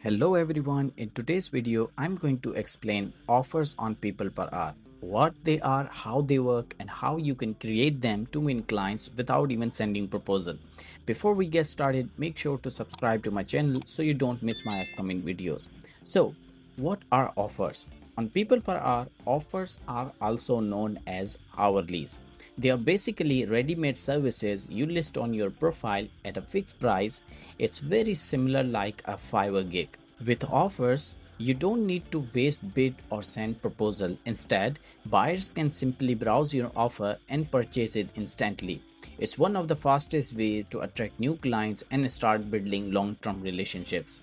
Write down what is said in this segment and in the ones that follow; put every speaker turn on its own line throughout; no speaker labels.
Hello everyone, in today's video I'm going to explain offers on People Per Hour, what they are, how they work and how you can create them to win clients without even sending proposal. Before we get started, make sure to subscribe to my channel so you don't miss my upcoming videos. So, what are offers? On People Per Hour, offers are also known as Hourlies. They are basically ready-made services you list on your profile at a fixed price. It's very similar like a Fiverr gig. With offers, you don't need to waste bid or send proposal. Instead, buyers can simply browse your offer and purchase it instantly. It's one of the fastest ways to attract new clients and start building long-term relationships.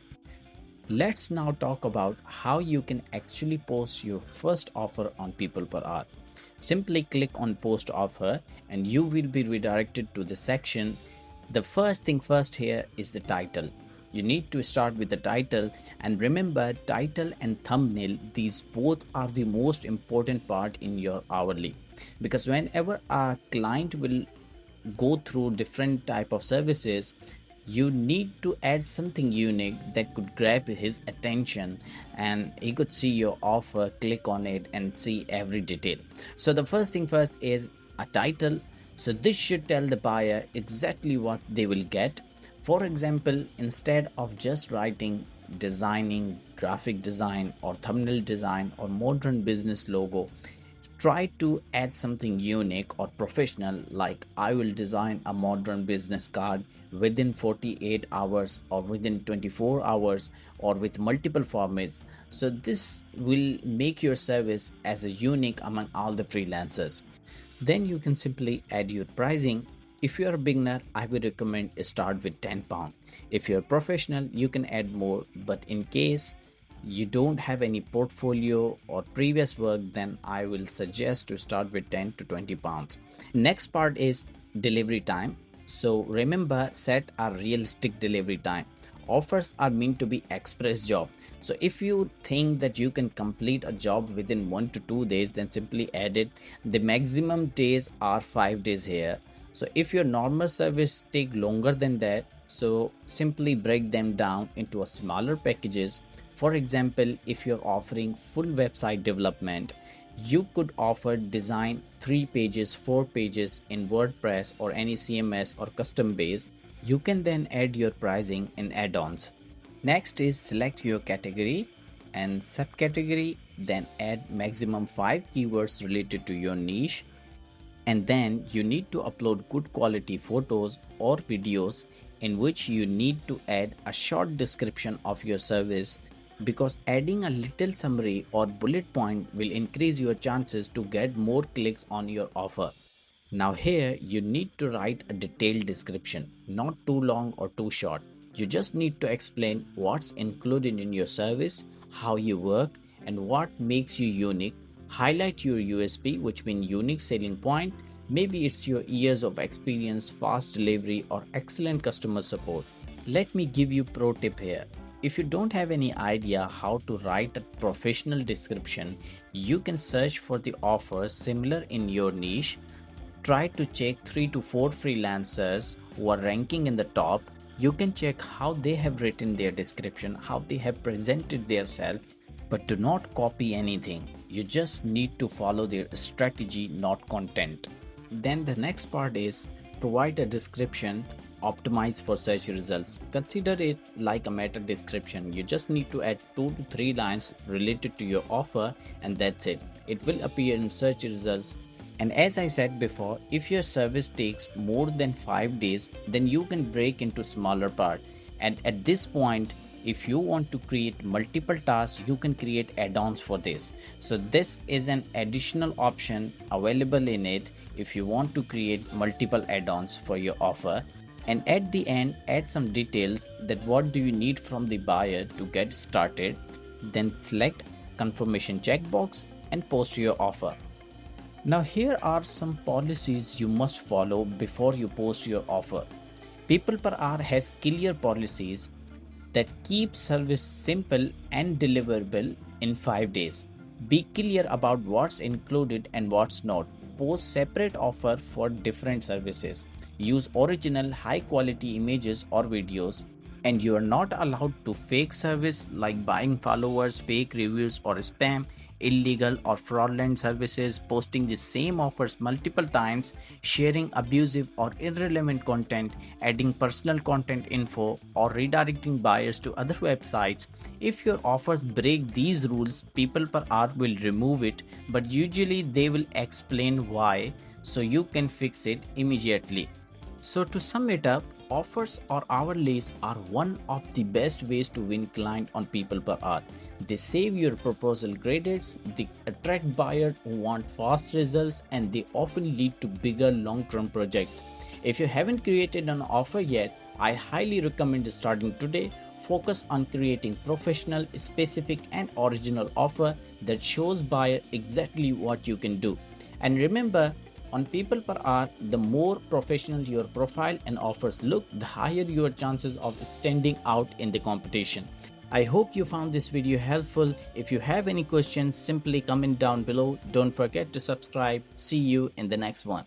Let's now talk about how you can actually post your first offer on People Per Hour. Simply click on post offer and you will be redirected to the section. The first thing first here is the title. You need to start with the title, and remember, title and thumbnail, these both are the most important part in your hourly, because whenever a client will go through different type of services, you need to add something unique that could grab his attention and he could see your offer, click on it and see every detail. So the first thing first is a title. So this should tell the buyer exactly what they will get. For example, instead of just writing designing graphic design or thumbnail design or modern business logo, try to add something unique or professional, like I will design a modern business card within 48 hours or within 24 hours or with multiple formats. So this will make your service as a unique among all the freelancers. Then you can simply add your pricing. If you're a beginner, I would recommend start with £10. If you're a professional, you can add more, but in case you don't have any portfolio or previous work, then I will suggest to start with 10 to 20 pounds. Next part is delivery time. So remember, set a realistic delivery time. Offers are meant to be express job. So if you think that you can complete a job within 1 to 2 days, then simply add it. The maximum days are 5 days here. So if your normal service take longer than that, so simply break them down into a smaller packages. For example, if you're offering full website development, you could offer design 3 pages, 4 pages in WordPress or any CMS or custom base. You can then add your pricing in add-ons. Next is select your category and subcategory, then add maximum 5 keywords related to your niche. And then you need to upload good quality photos or videos in which you need to add a short description of your service, because adding a little summary or bullet point will increase your chances to get more clicks on your offer. Now here you need to write a detailed description, not too long or too short. You just need to explain what's included in your service, how you work and what makes you unique. Highlight your USP, which means unique selling point. Maybe it's your years of experience, fast delivery or excellent customer support. Let me give you pro tip here. If you don't have any idea how to write a professional description, you can search for the offers similar in your niche. Try to check 3 to 4 freelancers who are ranking in the top. You can check how they have written their description, how they have presented themselves, but do not copy anything. You just need to follow their strategy, not content. Then the next part is provide a description optimized for search results. Consider it like a meta description. You just need to add 2 to 3 lines related to your offer and that's it. It will appear in search results. And as I said before, if your service takes more than 5 days, then you can break into smaller parts. And at this point, if you want to create multiple tasks, you can create add-ons for this. So this is an additional option available in it if you want to create multiple add-ons for your offer. And at the end, add some details that what do you need from the buyer to get started. Then select confirmation checkbox and post your offer. Now here are some policies you must follow before you post your offer. People Per Hour has clear policies that keep service simple and deliverable in 5 days. Be clear about what's included and what's not. Post separate offer for different services. Use original high quality images or videos. And you are not allowed to fake service like buying followers, fake reviews, or spam, illegal or fraudulent services, posting the same offers multiple times, sharing abusive or irrelevant content, adding personal content info, or redirecting buyers to other websites. If your offers break these rules, people per hour will remove it, but usually they will explain why so you can fix it immediately. So to sum it up, offers or hourlies are one of the best ways to win client on people per hour. They save your proposal credits, they attract buyers who want fast results, and they often lead to bigger long-term projects. If you haven't created an offer yet, I highly recommend starting today. Focus on creating professional, specific, and original offer that shows buyer exactly what you can do. And remember, on people per hour, the more professional your profile and offers look, the higher your chances of standing out in the competition. I hope you found this video helpful. If you have any questions, simply comment down below. Don't forget to subscribe. See you in the next one.